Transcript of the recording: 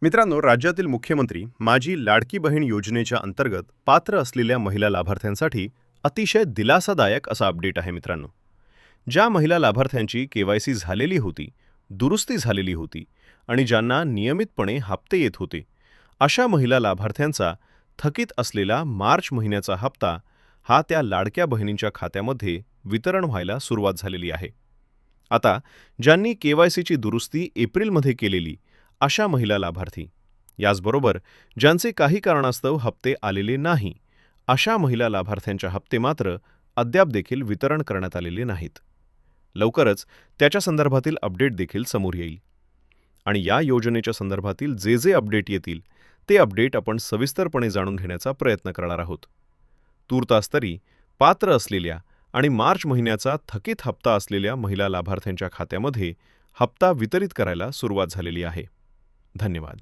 मित्रांनो, राज्यातील मुख्यमंत्री माझी लाडकी बहीण योजनेच्या अंतर्गत पात्र असलेल्या महिला लाभार्थ्यांसाठी अतिशय दिलासादायक असा अपडेट आहे मित्रांनो. ज्या महिला लाभार्थ्यांची केवायसी झालेली होती, दुरुस्ती झालेली होती आणि ज्यांना नियमितपणे हप्ते येत होते, अशा महिला लाभार्थ्यांचा थकीत असलेला मार्च महिन्याचा हप्ता हा त्या लाडक्या बहिणींच्या खात्यामध्ये वितरण व्हायला सुरुवात झालेली आहे. आता ज्यांनी केवायसीची दुरुस्ती एप्रिलमध्ये केलेली अशा महिला लाभार्थी, याचबरोबर ज्यांचे काही कारणास्तव हप्ते आलेले नाही, अशा महिला लाभार्थ्यांच्या हप्ते मात्र अद्याप देखील वितरण करण्यात आलेले नाहीत. लवकरच त्याच्या संदर्भातील अपडेट देखील समोर येईल आणि या योजनेच्या संदर्भातील जे जे अपडेट येतील ते अपडेट आपण सविस्तरपणे जाणून घेण्याचा प्रयत्न करणार आहोत. तूर्तास तरी पात्र असलेल्या आणि मार्च महिन्याचा थकीत हप्ता असलेल्या महिला लाभार्थ्यांच्या खात्यामध्ये हप्ता वितरित करायला सुरुवात झालेली आहे. धन्यवाद.